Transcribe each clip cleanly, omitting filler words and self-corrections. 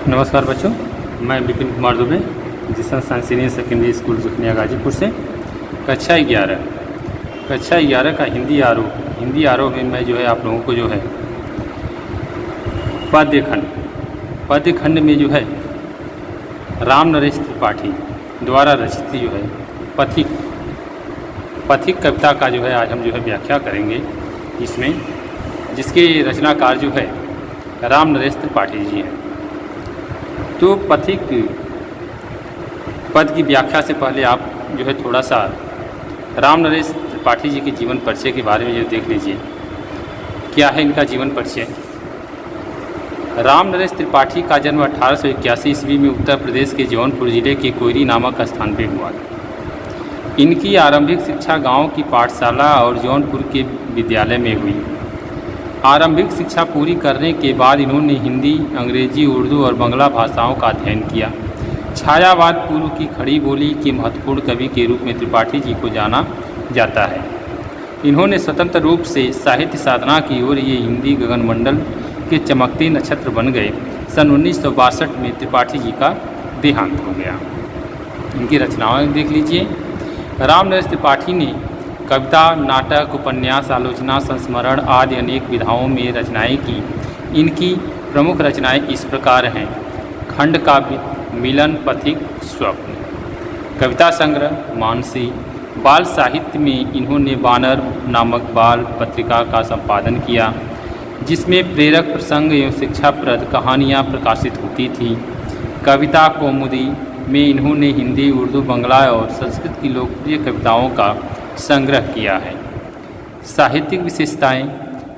नमस्कार बच्चों, मैं विपिन कुमार दुबे जिसन science senior secondary school Jukhaniya Ghazipur से कक्षा 11 का हिंदी आरोह में मैं जो है आप लोगों को जो है पद्य खंड में जो है राम नरेश त्रिपाठी द्वारा रचित जो है पथिक कविता का जो है आज हम जो है व्याख्या करेंगे इसमें, जिसके रचनाकार जो है राम नरेश त्रिपाठी जी हैं। तो पथिक पद की व्याख्या से पहले आप जो है थोड़ा सा राम नरेश त्रिपाठी जी के जीवन परिचय के बारे में जो देख लीजिए, क्या है इनका जीवन परिचय। राम नरेश त्रिपाठी का जन्म 1881 ईस्वी में उत्तर प्रदेश के जौनपुर जिले के कोयरी नामक स्थान पर हुआ। इनकी आरंभिक शिक्षा गांव की पाठशाला और जौनपुर के विद्यालय में हुई। आरंभिक शिक्षा पूरी करने के बाद इन्होंने हिंदी, अंग्रेजी, उर्दू और बांग्ला भाषाओं का अध्ययन किया। छायावाद पूर्व की खड़ी बोली के महत्वपूर्ण कवि के रूप में त्रिपाठी जी को जाना जाता है। इन्होंने स्वतंत्र रूप से साहित्य साधना की ओर ये हिंदी गगनमंडल के चमकते नक्षत्र बन गए। सन 1962 में त्रिपाठी जी का देहांत हो गया। इनकी रचनाएं देख लीजिए। राम नरेश त्रिपाठी ने कविता, नाटक, उपन्यास, आलोचना, संस्मरण आदि अनेक विधाओं में रचनाएं की। इनकी प्रमुख रचनाएं इस प्रकार हैं: खंड काव्य, मिलन, पथिक, स्वप्न, कविता संग्रह, मानसी। बाल साहित्य में इन्होंने वानर नामक बाल पत्रिका का संपादन किया, जिसमें प्रेरक प्रसंग एवं शिक्षाप्रद कहानियाँ प्रकाशित होती थीं। कविता कौमुदी में इन्होंने हिंदी, उर्दू, बांग्ला और संस्कृत की लोकप्रिय कविताओं का संग्रह किया है। साहित्यिक विशेषताएं: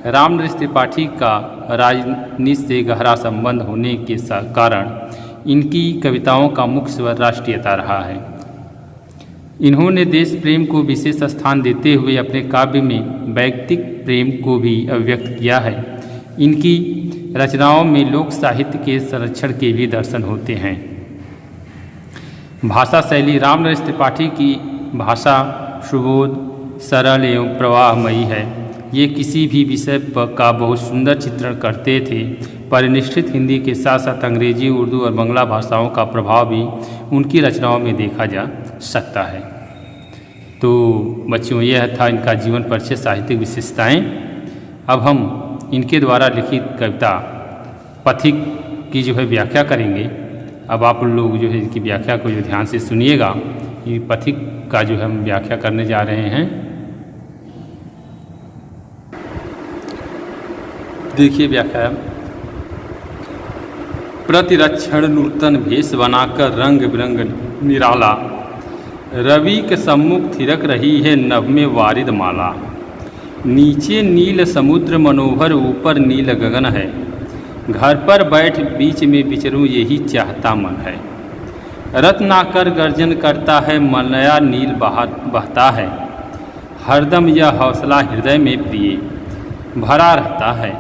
राम नरेश त्रिपाठी का राजनीति से गहरा संबंध होने के कारण इनकी कविताओं का मुख्य स्वर राष्ट्रीयता रहा है। इन्होंने देश प्रेम को विशेष स्थान देते हुए अपने काव्य में वैयक्तिक प्रेम को भी अभिव्यक्त किया है। इनकी रचनाओं में लोक साहित्य के संरक्षण के भी दर्शन होते हैं। भाषा शैली: राम नरेश त्रिपाठी की भाषा सुबोध, सरल एवं प्रवाहमयी है। ये किसी भी विषय का बहुत सुंदर चित्रण करते थे। परिनिष्ठित हिंदी के साथ साथ अंग्रेजी, उर्दू और बांग्ला भाषाओं का प्रभाव भी उनकी रचनाओं में देखा जा सकता है। तो बच्चों, यह था इनका जीवन परिचय, साहित्यिक विशेषताएं। अब हम इनके द्वारा लिखित कविता पथिक की जो है व्याख्या करेंगे। अब आप लोग जो है इनकी व्याख्या को जो ध्यान से सुनिएगा। ये पथिक का जो हम व्याख्या करने जा रहे हैं। देखिए व्याख्या: प्रतिरक्षण नूतन भेष बनाकर रंग बिरंग निराला, रवि के सम्मुख थिरक रही है नभ में वारिद माला। नीचे नील समुद्र मनोहर, ऊपर नील गगन है। घर पर बैठ बीच में विचरूं यही चाहता मन है। रत्नाकर गर्जन करता है, मलया नील बहता है। हरदम यह हौसला हृदय में प्रिय भरा रहता है।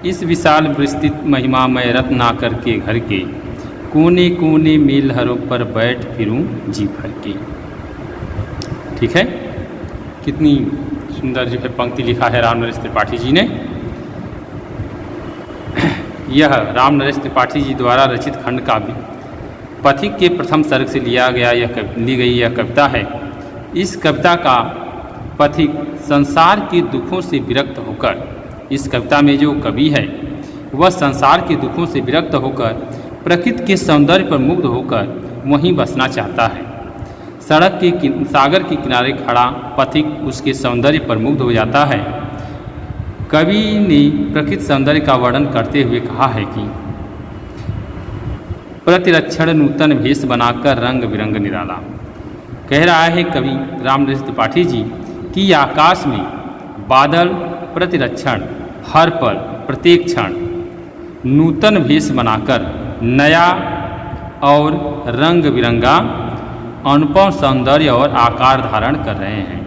इस विशाल विस्तृत महिमामय रत्नाकर के घर के कोने कोने में लहरों पर बैठ फिरूं जी भर के। ठीक है, कितनी सुंदर जो है पंक्ति लिखा है राम नरेश त्रिपाठी जी ने। यह राम नरेश त्रिपाठी जी द्वारा रचित खंड काव्य पथिक के प्रथम सर्ग से ली गई यह कविता है। इस कविता का पथिक संसार के दुखों से विरक्त होकर, इस कविता में जो कवि है वह संसार के दुखों से विरक्त होकर प्रकृति के सौंदर्य पर मुग्ध होकर वहीं बसना चाहता है। सागर के किनारे खड़ा पथिक उसके सौंदर्य पर मुग्ध हो जाता है। कवि ने प्रकृति सौंदर्य का वर्णन करते हुए कहा है कि प्रतिरक्षण नूतन भेष बनाकर रंग बिरंग निराला। कह रहा है कवि राम नरेश त्रिपाठी जी कि आकाश में बादल प्रतिरक्षण हर पल प्रत्येक क्षण नूतन भेष बनाकर नया और रंग बिरंगा अनुपम सौंदर्य और आकार धारण कर रहे हैं।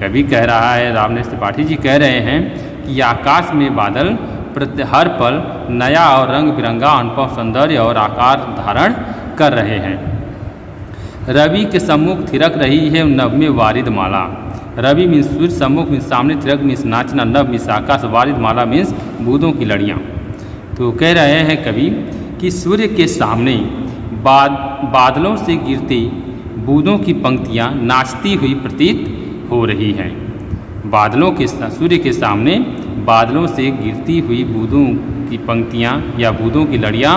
कवि कह रहा है, राम नरेश त्रिपाठी जी कह रहे हैं कि आकाश में बादल हर पल नया और रंग बिरंगा अनुपम सौंदर्य और आकार धारण कर रहे हैं। रवि के सम्मुख थिरक रही है नभ में वारिद माला। रवि मीन्स सूर्य, सम्मुख मीन्स सामने, तिरक मीन्स नाचना, नभ मीन्स आकाश, वारिद माला मीन्स बूंदों की लड़ियाँ। तो कह रहे हैं कवि कि सूर्य के सामने बादलों से गिरते बूंदों की पंक्तियाँ नाचती हुई प्रतीत हो रही हैं। सूर्य के सामने बादलों से गिरती हुई बूंदों की पंक्तियाँ या बूंदों की लड़ियाँ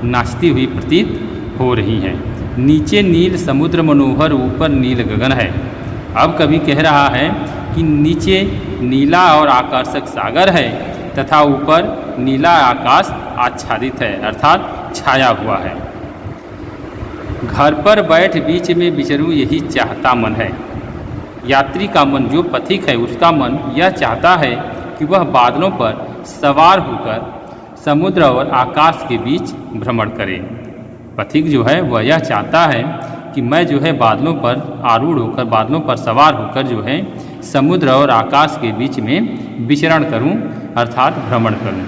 नाचती हुई प्रतीत हो रही हैं। नीचे नील समुद्र मनोहर, ऊपर नील गगन है। अब कवि कह रहा है कि नीचे नीला और आकर्षक सागर है तथा ऊपर नीला आकाश आच्छादित है, अर्थात छाया हुआ है। घर पर बैठ बीच में विचरूं यही चाहता मन है। यात्री का मन, जो पथिक है, उसका मन यह चाहता है कि वह बादलों पर सवार होकर समुद्र और आकाश के बीच भ्रमण करे। पथिक जो है वह यह चाहता है कि मैं जो है बादलों पर आरूढ़ होकर, बादलों पर सवार होकर जो है समुद्र और आकाश के बीच में विचरण करूं, अर्थात भ्रमण करूं।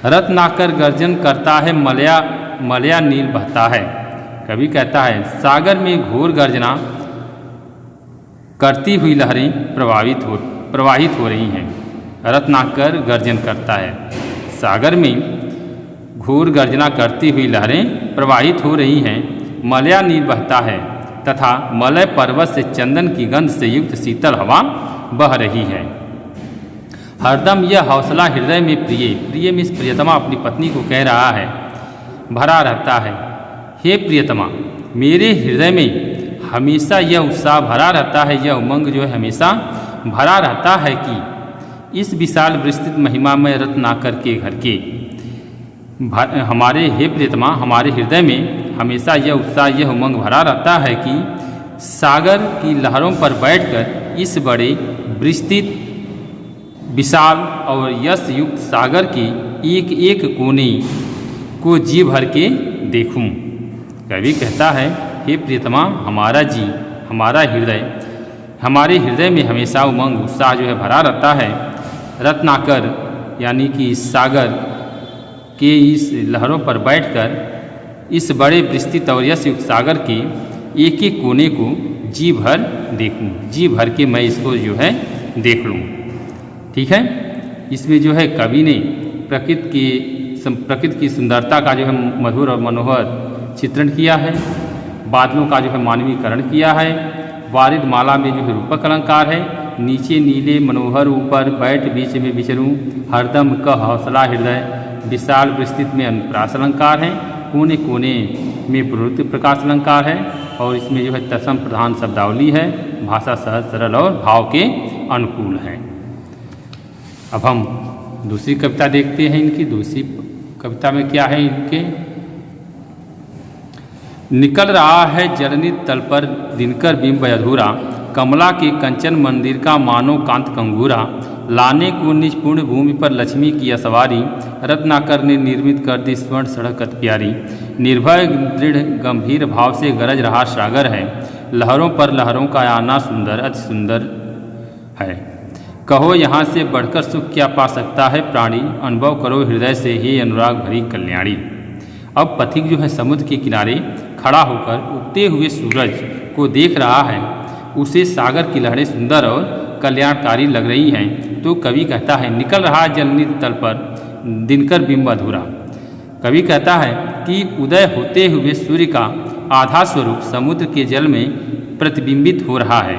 रत्नाकर गर्जन करता है, मलया नील बहता है। कवि कहता है सागर में घोर गर्जना करती हुई लहरें प्रवाहित हो रही हैं। रत्नाकर गर्जन करता है, सागर में घोर गर्जना करती हुई लहरें प्रवाहित हो रही हैं। मलया नील बहता है तथा मलय पर्वत से चंदन की गंध से युक्त शीतल हवा बह रही है। हरदम यह हौसला हृदय में प्रिय में प्रियतमा अपनी पत्नी को कह रहा है, भरा रहता है। हे प्रियतमा, मेरे हृदय में हमेशा यह उत्साह भरा रहता है, यह उमंग जो है हमेशा भरा रहता है कि इस विशाल विस्तृत महिमामय रत्नाकर के घर के हमारे, हे प्रियतमा, हमारे हृदय में हमेशा यह उत्साह, यह उमंग भरा रहता है कि सागर की लहरों पर बैठकर इस बड़े विस्तृत, विशाल और यश युक्त सागर के एक एक कोने को जी भर के देखूं। कवि कहता है, हे प्रियतमा, हमारे हृदय में हमेशा उमंग, उत्साह जो है भरा रहता है। रत्नाकर यानी कि सागर के इस लहरों पर बैठकर इस बड़े विस्तृत और यश युक्त सागर के एक एक कोने को जी भर देखूं, जी भर के मैं इसको जो है देख लूं। ठीक है, इसमें जो है कवि ने प्रकृति की सुंदरता का जो है मधुर और मनोहर चित्रण किया है। बादलों का जो है मानवीकरण किया है। वारिद माला में जो है रूपक अलंकार है। नीचे नीले मनोहर, ऊपर बैठ बीच में विचरूं, हरदम कह हौसला हृदय, विशाल विस्तृत में अनुप्रास अलंकार है। कोने कोने में प्रवृत्ति प्रकाश अलंकार है। और इसमें जो है तत्सम प्रधान शब्दावली है। भाषा सहज सरल और भाव के अनुकूल है। अब हम दूसरी कविता देखते हैं। इनकी दूसरी कविता में क्या है, इनके निकल रहा है जलनित तल पर दिनकर बिंब अधूरा, कमला के कंचन मंदिर का मानो कांत कंगूरा, लाने को निज पूर्ण भूमि पर लक्ष्मी की असवारी, रत्नाकर ने निर्मित कर दी स्वर्ण सड़क अति प्यारी, निर्भय दृढ़ गंभीर भाव से गरज रहा सागर है, लहरों पर लहरों का आना सुंदर अति सुंदर है। कहो यहाँ से बढ़कर सुख क्या पा सकता है प्राणी, अनुभव करो हृदय से हे अनुराग भरी कल्याणी। अब पथिक जो है समुद्र के किनारे खड़ा होकर उगते हुए सूरज को देख रहा है। उसे सागर की लहरें सुंदर और कल्याणकारी लग रही हैं। तो कवि कहता है, निकल रहा जलनित तल पर दिनकर बिंब अधूरा। कवि कहता है कि उदय होते हुए सूर्य का आधा स्वरूप समुद्र के जल में प्रतिबिंबित हो रहा है।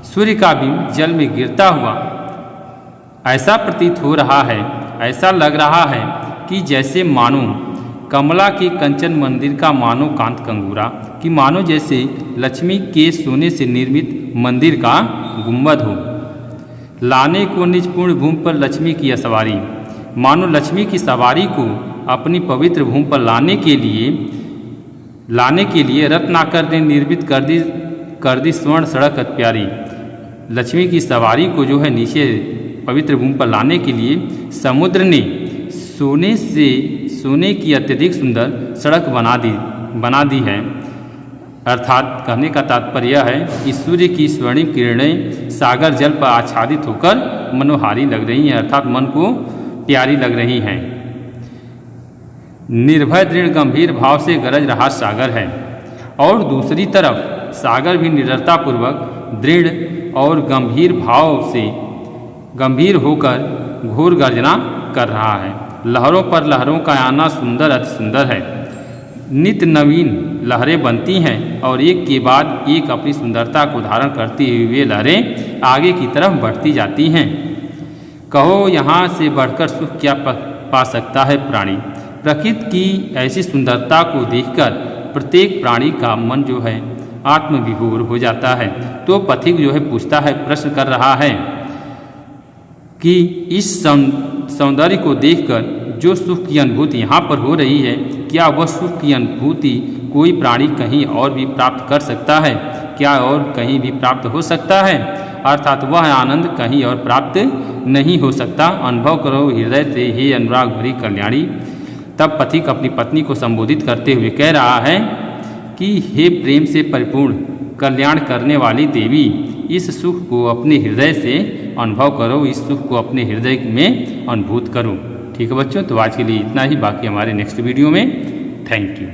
सूर्य का बिंब जल में गिरता हुआ ऐसा प्रतीत हो रहा है, ऐसा लग रहा है कि जैसे मानो कमला के कंचन मंदिर का मानो कांत कंगूरा, कि मानो जैसे लक्ष्मी के सोने से निर्मित मंदिर का गुंबद हो। लाने को निज पूर्ण भूमि पर लक्ष्मी की सवारी, मानो लक्ष्मी की सवारी को अपनी पवित्र भूमि पर लाने के लिए रत्नाकर ने निर्मित कर दी स्वर्ण सड़क अति प्यारी। लक्ष्मी की सवारी को जो है नीचे पवित्र भूमि पर लाने के लिए समुद्र ने सोने की अत्यधिक सुंदर सड़क बना दी है। अर्थात कहने का तात्पर्य यह है कि सूर्य की स्वर्णिम किरणें सागर जल पर आच्छादित होकर मनोहारी लग रही हैं, अर्थात मन को प्यारी लग रही हैं। निर्भय दृढ़ गंभीर भाव से गरज रहा सागर है, और दूसरी तरफ सागर भी निडरतापूर्वक दृढ़ और गंभीर भाव से गंभीर होकर घोर गर्जना कर रहा है। लहरों पर लहरों का आना सुंदर अति सुंदर है। नित्य नवीन लहरें बनती हैं और एक के बाद एक अपनी सुंदरता को धारण करती हुए लहरें आगे की तरफ बढ़ती जाती हैं। कहो यहाँ से बढ़कर सुख क्या पा सकता है प्राणी। प्रकृति की ऐसी सुंदरता को देखकर प्रत्येक प्राणी का मन जो है आत्मविभोर हो जाता है। तो पथिक जो है पूछता है, प्रश्न कर रहा है कि इस सौंदर्य को देखकर जो सुख की अनुभूति यहाँ पर हो रही है, क्या वह सुख की अनुभूति कोई प्राणी कहीं और भी प्राप्त कर सकता है? क्या और कहीं भी प्राप्त हो सकता है? अर्थात वह आनंद कहीं और प्राप्त नहीं हो सकता। अनुभव करो हृदय से, हे अनुराग भरी कल्याणी। तब पथिक अपनी पत्नी को संबोधित करते हुए कह रहा है कि हे प्रेम से परिपूर्ण कल्याण करने वाली देवी, इस सुख को अपने हृदय से अनुभव करो, इस सुख को अपने हृदय में अनुभूत करो। ठीक है बच्चों, तो आज के लिए इतना ही। बाकी हमारे नेक्स्ट वीडियो में। Thank you.